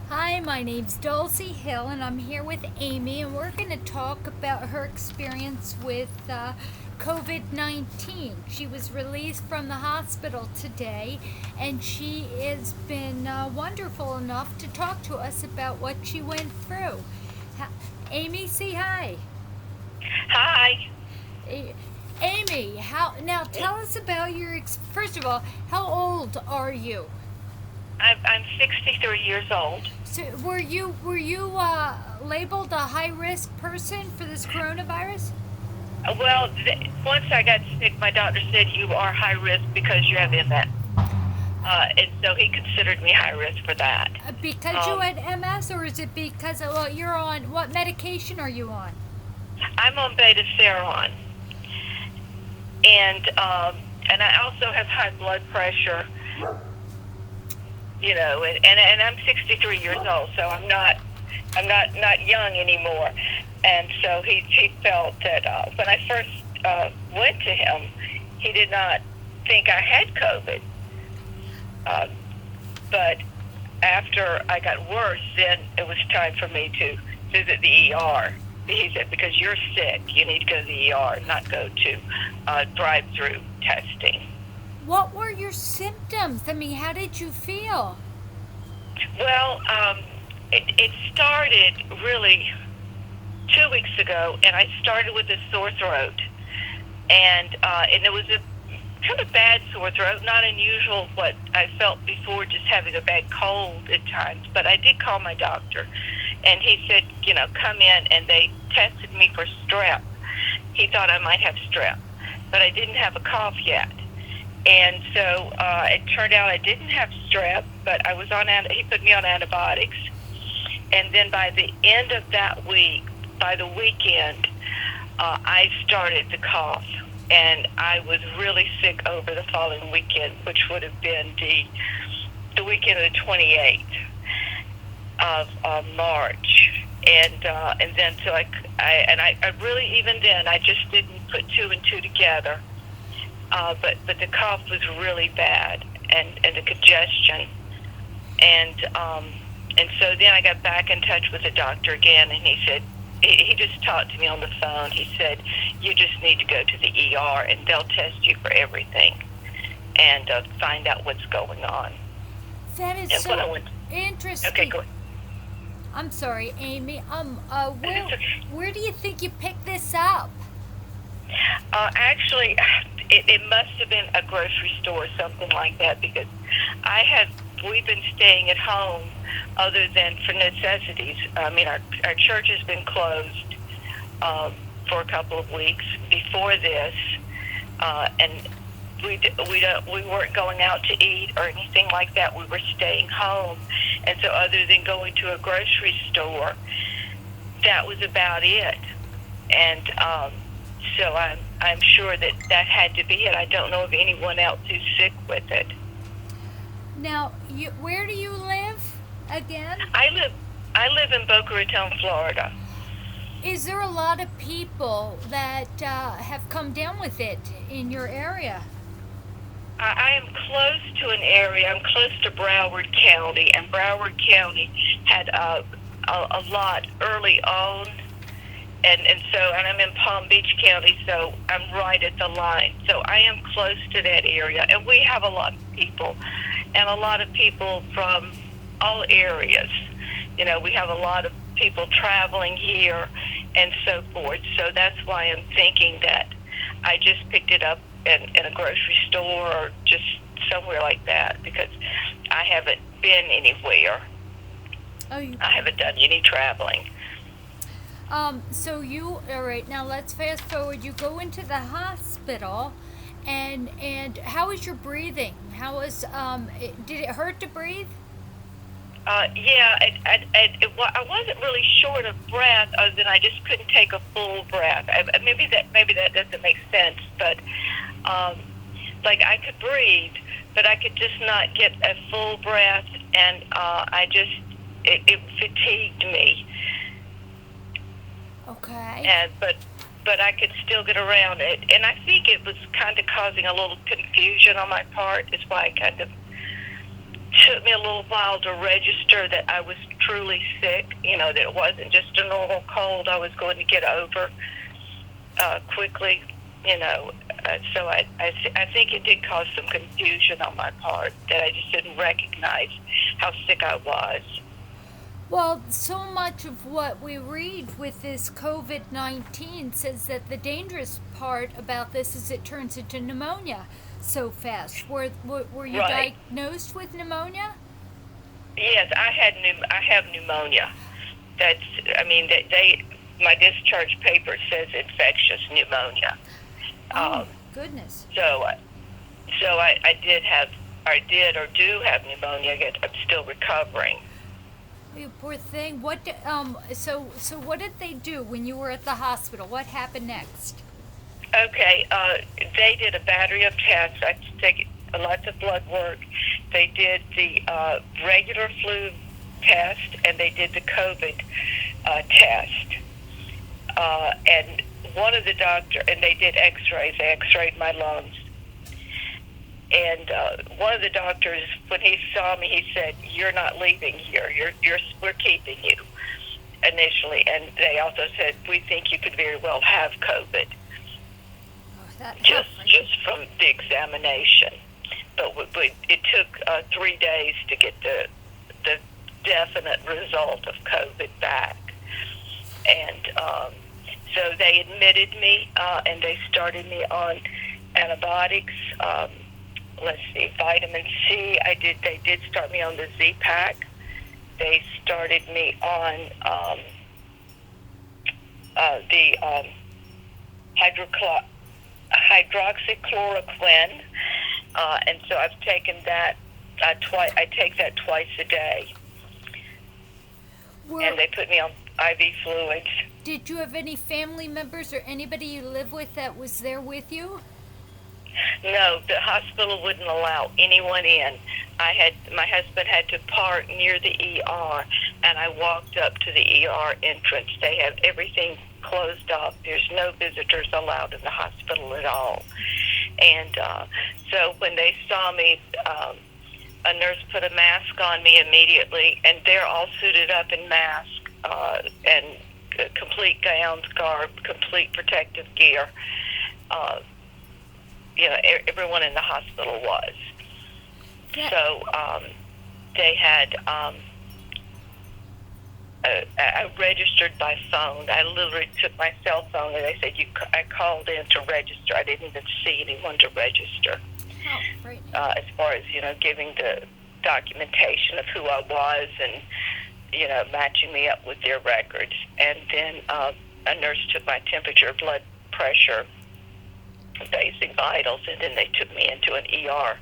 Hi, my name's Dulcie Hill, and I'm here with Amy, and we're going to talk about her experience with COVID 19. She was released from the hospital today, and she has been wonderful enough to talk to us about what she went through. Ha- Amy, say hi. Hi. A- Amy, how now? Tell us about first of all, how old are you? I'm 63 years old. So were you labeled a high risk person for this coronavirus? Well, once I got sick, my doctor said you are high risk because you have MS. And so he considered me high risk for that. Because you Um, had MS, or is it because well, you're on what medication are you on? I'm on beta seron, and and I also have high blood pressure. And I'm 63 years old, so I'm not young anymore. And so he felt that when I first went to him, he did not think I had COVID. Uh, but after I got worse, then it was time for me to visit the ER. He said, because you're sick, you need to go to the ER, not go to drive-through testing. What were your symptoms? I mean, how did you feel? Well, it started really 2 weeks ago, and I started with a sore throat, and it was a kind of bad sore throat, not unusual what I felt before, just having a bad cold at times. But I did call my doctor, and he said, come in, and they tested me for strep. He thought I might have strep, but I didn't have a cough yet. And so it turned out I didn't have strep, but I was on. He put me on antibiotics, and then by the end of that week, by the weekend, I started to cough, and I was really sick over the following weekend, which would have been the weekend of the 28th of March, and then so I really, even then, I just didn't put two and two together. But the cough was really bad, and the congestion, and so then I got back in touch with the doctor again, and he said, he just talked to me on the phone. He said, you just need to go to the ER, and they'll test you for everything and find out what's going on. That is And when I so went, okay, interesting. go ahead. I'm sorry, Amy. It's okay. Where do you think you picked this up? Actually, it must have been a grocery store or something like that, because we've been staying at home other than for necessities. I mean, our church has been closed for a couple of weeks before this, and we weren't going out to eat or anything like that. We were staying home, and so other than going to a grocery store, that was about it. And so I'm sure that had to be it. I don't know of anyone else who's sick with it. Now, where do you live again? I live I live in Boca Raton, Florida. Is there a lot of people that have come down with it in your area? I am close to an area. I'm close to Broward County, and Broward County had a lot early on, and I'm in Palm Beach County, so I'm right at the line. So I am close to that area, and we have a lot of people, and a lot of people from all areas. We have a lot of people traveling here and so forth. So that's why I'm thinking that I just picked it up in a grocery store or just somewhere like that, because I haven't been anywhere. Oh, you. I haven't done any traveling. So all right. Now let's fast forward. You go into the hospital, and how is your breathing? Did it hurt to breathe? Yeah, I wasn't really short of breath, other than I just couldn't take a full breath. Maybe that doesn't make sense, but um, like I could breathe, but I could just not get a full breath, and it fatigued me, Okay. but I could still get around it, and I think it was kind of causing a little confusion on my part. Is why I kind of took me a little while to register that I was truly sick, that it wasn't just a normal cold I was going to get over quickly, so I think it did cause some confusion on my part, that I just didn't recognize how sick I was. Well, so much of what we read with this COVID-19 says that the dangerous part about this is it turns into pneumonia so fast. Were you Right. diagnosed with pneumonia? Yes, I have pneumonia. My discharge paper says infectious pneumonia. Oh, goodness. So I did or do have pneumonia. Yet I'm still recovering. You poor thing. So what did they do when you were at the hospital? What happened next? Okay, they did a battery of tests. I take lots of blood work. They did the regular flu test, and they did the COVID test. And they did X-rays. They X-rayed my lungs. And one of the doctors, when he saw me, he said, "You're not leaving here. We're keeping you." Initially, and they also said, "We think you could very well have COVID." Just from the examination, but it took 3 days to get the definite result of COVID back, and so they admitted me, and they started me on antibiotics. Let's see, vitamin C. They did start me on the Z-Pack. They started me on the hydroxychloroquine, and so I've taken that twice. I take that twice a day, and they put me on IV fluids. Did you have any family members or anybody you live with that was there with you? No, the hospital wouldn't allow anyone in. My husband had to park near the ER, and I walked up to the ER entrance. They have everything closed off. There's no visitors allowed in the hospital at all. And so when they saw me, a nurse put a mask on me immediately, and they're all suited up in masks and complete gowns, garb, complete protective gear. Everyone in the hospital was. Yeah. So they had, I registered by phone. I literally took my cell phone, and they said, I called in to register. I didn't even see anyone to register. Oh, right. As far as, giving the documentation of who I was and, matching me up with their records. And then a nurse took my temperature, blood pressure, basic vitals, and then they took me into an ER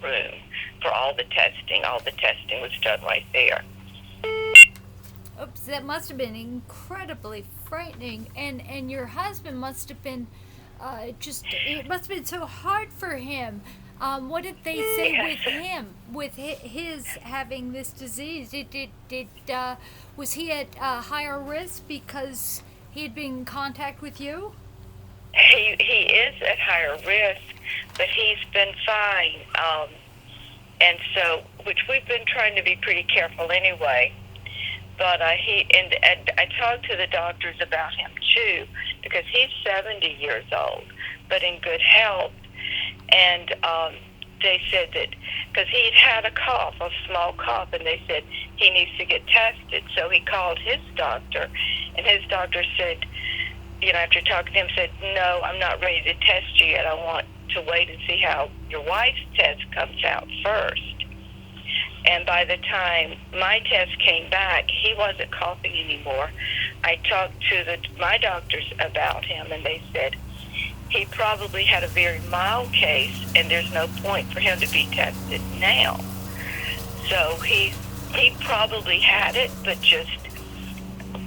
room for all the testing. All the testing was done right there. Oops, that must have been incredibly frightening. And your husband must have been it must have been so hard for him. What did they say with him, with his having this disease? Was he at higher risk because he had been in contact with you? He is at higher risk, but he's been fine. And so, which we've been trying to be pretty careful anyway. But and I talked to the doctors about him too, because he's 70 years old, but in good health. And they said that because he'd had a cough, a small cough, and they said he needs to get tested. So he called his doctor, and his doctor said, after talking to him, said, "No, I'm not ready to test you yet. I want to wait and see how your wife's test comes out first." And by the time my test came back, he wasn't coughing anymore. I talked to my doctors about him, and they said he probably had a very mild case, and there's no point for him to be tested now. So he probably had it, but just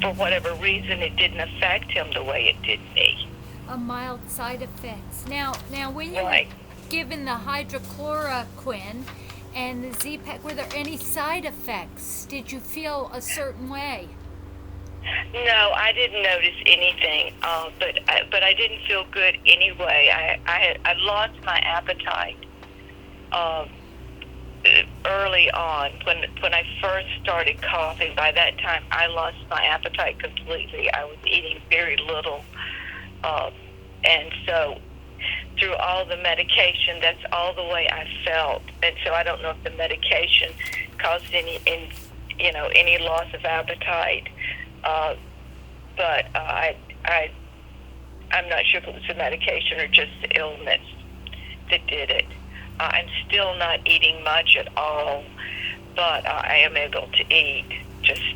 for whatever reason, it didn't affect him the way it did me. A mild side effects. Now when you Right. were given the hydroxychloroquine and the Z-Pack, were there any side effects? Did you feel a certain way? No, I didn't notice anything, but I didn't feel good anyway. I lost my appetite early on, when I first started coughing. By that time, I lost my appetite completely. I was eating very little, and so through all the medication, that's all the way I felt. And so I don't know if the medication caused any loss of appetite, but I'm not sure if it was the medication or just the illness that did it. I'm still not eating much at all, but I am able to eat just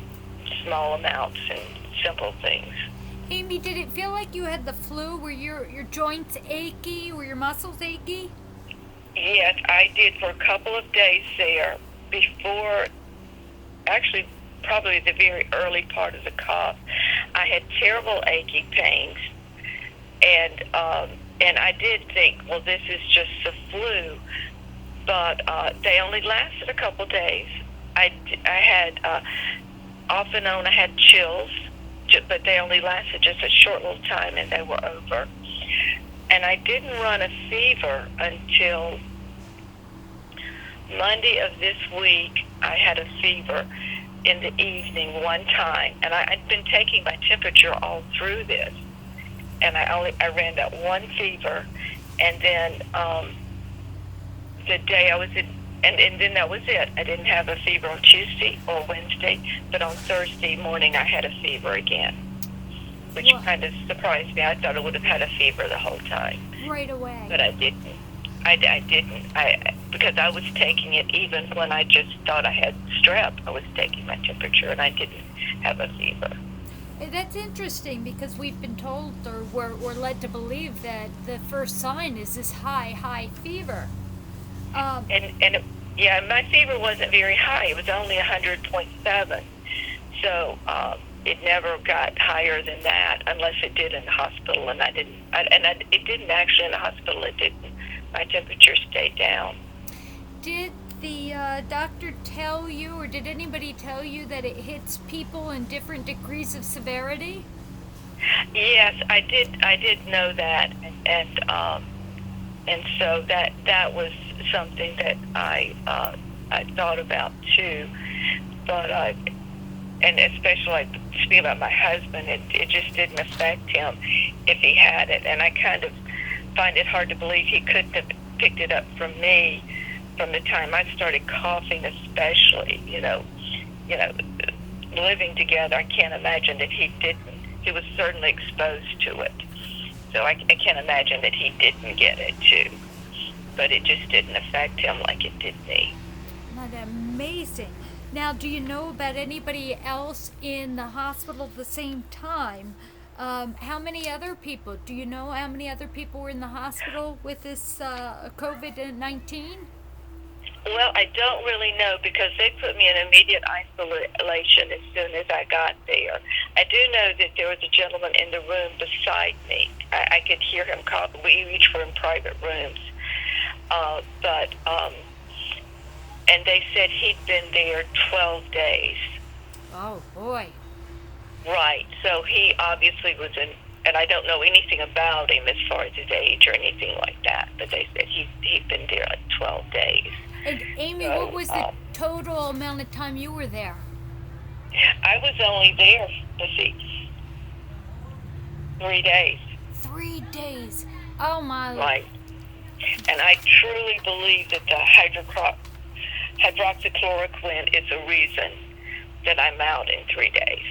small amounts and simple things. Amy, did it feel like you had the flu? Were your joints achy? Were your muscles achy? Yes, I did for a couple of days there before, actually probably the very early part of the cough. I had terrible achy pains, and I did think, well, this is just the flu, but they only lasted a couple days. I had, off and on, I had chills, but they only lasted just a short little time, and they were over. And I didn't run a fever until Monday of this week. I had a fever in the evening one time, and I'd been taking my temperature all through this, and I ran that one fever, and then the day I was in, and then that was it. I didn't have a fever on Tuesday or Wednesday, but on Thursday morning I had a fever again, which kind of surprised me. I thought I would have had a fever the whole time. Right away. But I didn't. I didn't. Because I was taking it even when I just thought I had strep. I was taking my temperature, and I didn't have a fever. That's interesting, because we've been told, or we're led to believe, that the first sign is this high fever. Yeah, my fever wasn't very high. It was only 100.7. So it never got higher than that, unless it did in the hospital, and it didn't actually in the hospital. It didn't. My temperature stayed down. Did the doctor tell you, or did anybody tell you, that it hits people in different degrees of severity? Yes, I did know that, and so that was something that I thought about too. But and especially, like, speaking about my husband, it just didn't affect him if he had it, and I kind of find it hard to believe he couldn't have picked it up from me from the time I started coughing, especially, living together. I can't imagine that he didn't. He was certainly exposed to it. So I can't imagine that he didn't get it too. But it just didn't affect him like it did me. That's amazing. Now, do you know about anybody else in the hospital at the same time? How many other people? Do you know how many other people were in the hospital with this COVID-19? Well, I don't really know, because they put me in immediate isolation as soon as I got there. I do know that there was a gentleman in the room beside me. I could hear him cough. We each were in private rooms. And they said he'd been there 12 days. Oh, boy. Right. So he obviously was in, and I don't know anything about him as far as his age or anything like that, but they said he'd been there like 12 days. And Amy, so, what was the total amount of time you were there? I was only there, 3 days. 3 days. Oh, my. Right. And I truly believe that the hydroxychloroquine is a reason that I'm out in 3 days,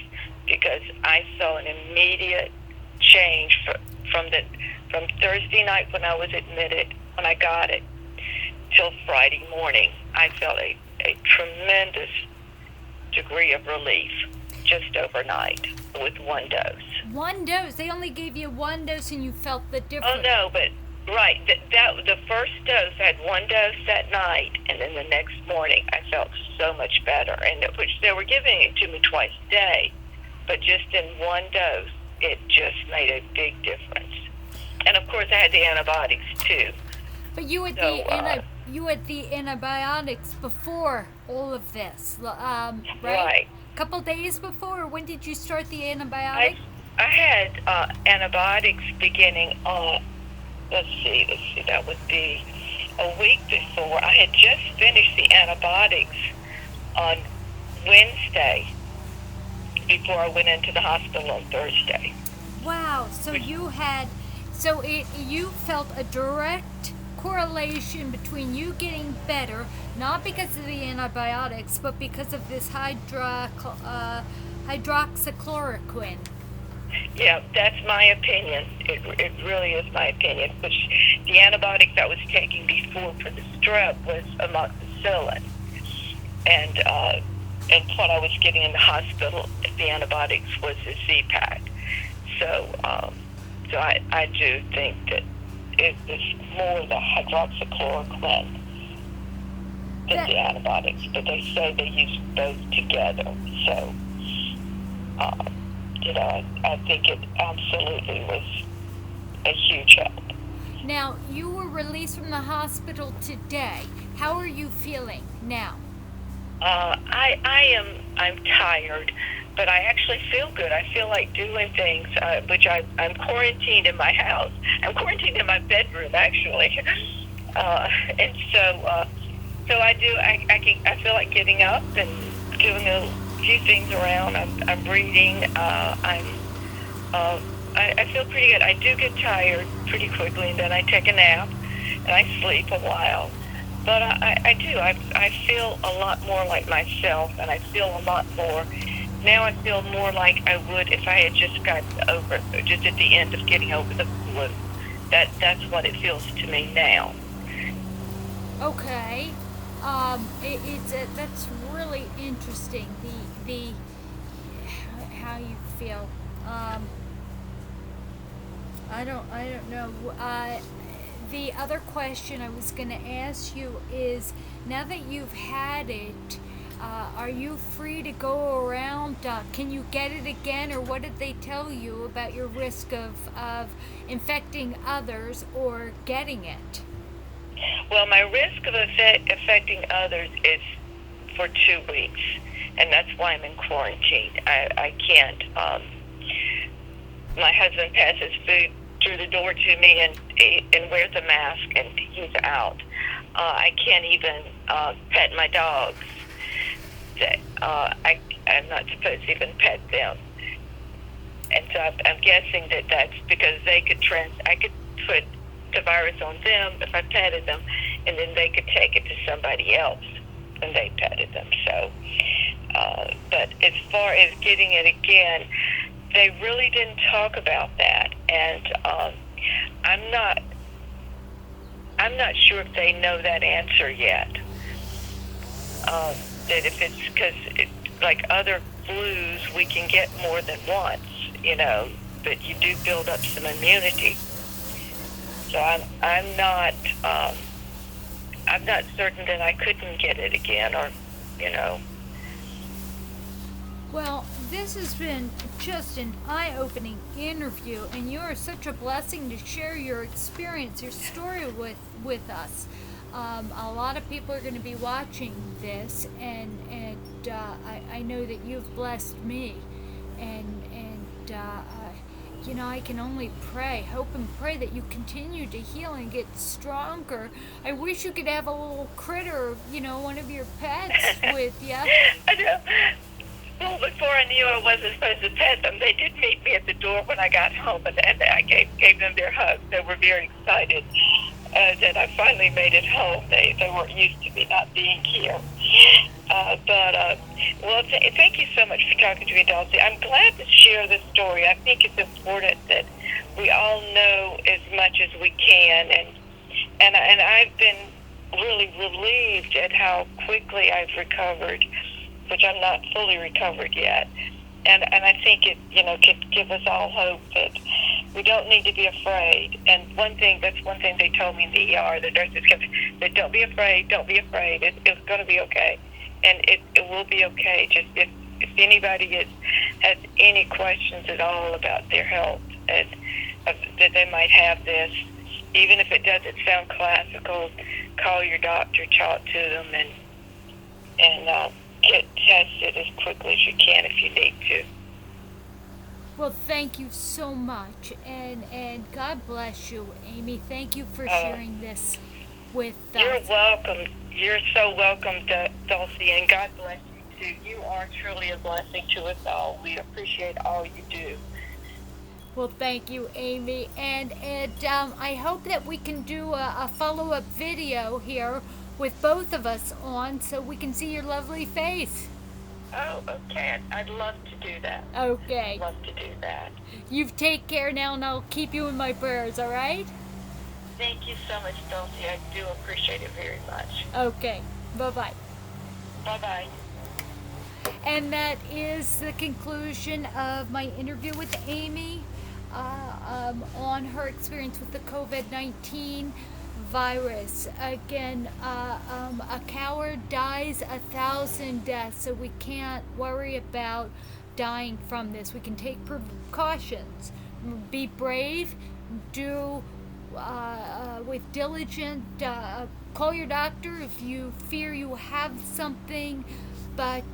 because I saw an immediate change from Thursday night when I was admitted, when I got it, till Friday morning. I felt a tremendous degree of relief just overnight with one dose. One dose? They only gave you one dose and you felt the difference? Oh, no, but right. The first dose, I had one dose that night, and then the next morning I felt so much better. And which they were giving it to me twice a day, but just in one dose, it just made a big difference. And of course, I had the antibiotics too. But you had the antibiotics before all of this, right? Right. A couple days before. Or when did you start the antibiotics? I had antibiotics beginning on. Let's see. That would be a week before. I had just finished the antibiotics on Wednesday before I went into the hospital on Thursday. Wow. So you felt a direct correlation between you getting better, not because of the antibiotics, but because of this hydroxychloroquine. Yeah, that's my opinion. It really is my opinion. But the antibiotics I was taking before for the strep was amoxicillin, and what I was getting in the hospital, the antibiotics was the Z-Pack. So I do think that it was more the hydroxychloroquine than the antibiotics, but they say they use both together. So, I think it absolutely was a huge help. Now, you were released from the hospital today. How are you feeling now? I'm tired, but I actually feel good. I feel like doing things, which I'm quarantined in my house. I'm quarantined in my bedroom, actually. And so I do. I feel like getting up and doing a few things around. I'm reading. I feel pretty good. I do get tired pretty quickly, and then I take a nap, and I sleep a while. But I do. I feel a lot more like myself, and I feel a lot more. Now I feel more like I would if I had just gotten over, just at the end of getting over the flu. That's what it feels to me now. Okay. That's really interesting. The how you feel. I don't know. The other question I was going to ask you is, now that you've had it, are you free to go around? Can you get it again, or what did they tell you about your risk of infecting others or getting it? Well, my risk of affecting others is for 2 weeks, and that's why I'm in quarantine. I can't. My husband passes food through the door to me and wears a mask, and he's out. I can't even pet my dogs. I'm not supposed to even pet them, and so I'm guessing that that's because they could I could put the virus on them if I petted them, and then they could take it to somebody else when they petted them. So, but as far as getting it again, they really didn't talk about that, and I'm not sure if they know that answer yet. That if it's because like other flus, we can get more than once, but you do build up some immunity. So I'm not certain that I couldn't get it again, or. Well, this has been just an eye-opening interview, and you are such a blessing to share your experience, your story with us. A lot of people are going to be watching this, and I know that you've blessed me, and I can only hope and pray that you continue to heal and get stronger. I wish you could have a little critter, one of your pets with you. I know. Well, before I knew I wasn't supposed to pet them, they did meet me at the door when I got home, and I gave them their hugs. They were very excited that I finally made it home. They weren't used to me not being here. Thank you so much for talking to me, Dulcie. I'm glad to share this story. I think it's important that we all know as much as we can, and I've been really relieved at how quickly I've recovered, which I'm not fully recovered yet. And I think it, could give us all hope that we don't need to be afraid. And that's one thing they told me in the ER, the nurses said, don't be afraid, it's going to be okay. And it will be okay. Just if anybody has any questions at all about their health, and that they might have this, even if it doesn't sound classical, call your doctor, talk to them, and get tested as quickly as you can if you need to. Well, thank you so much, and God bless you, Amy. Thank you for sharing this. with You're us. welcome. You're so welcome, Dulcie, and God bless you too. You are truly a blessing to us all. We appreciate all you do. Well, thank you, Amy, and I hope that we can do a follow-up video here with both of us on, so we can see your lovely face. Oh, okay. I'd love to do that. Okay. Love to do that. You take care now, and I'll keep you in my prayers, all right? Thank you so much, Dulcie. I do appreciate it very much. Okay. Bye-bye. Bye-bye. And that is the conclusion of my interview with Amy on her experience with the COVID-19 virus. Again, a coward dies 1,000 deaths, so we can't worry about dying from this. We can take precautions. Be brave. Do with diligent. Call your doctor if you fear you have something. But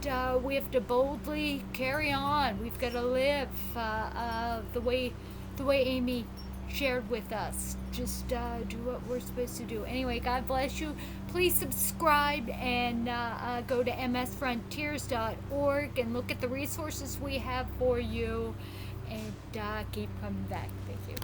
we have to boldly carry on. We've got to live the way Amy shared with us. Just do what we're supposed to do. Anyway, God bless you. Please subscribe and go to msfrontiers.org and look at the resources we have for you. And keep coming back. Thank you.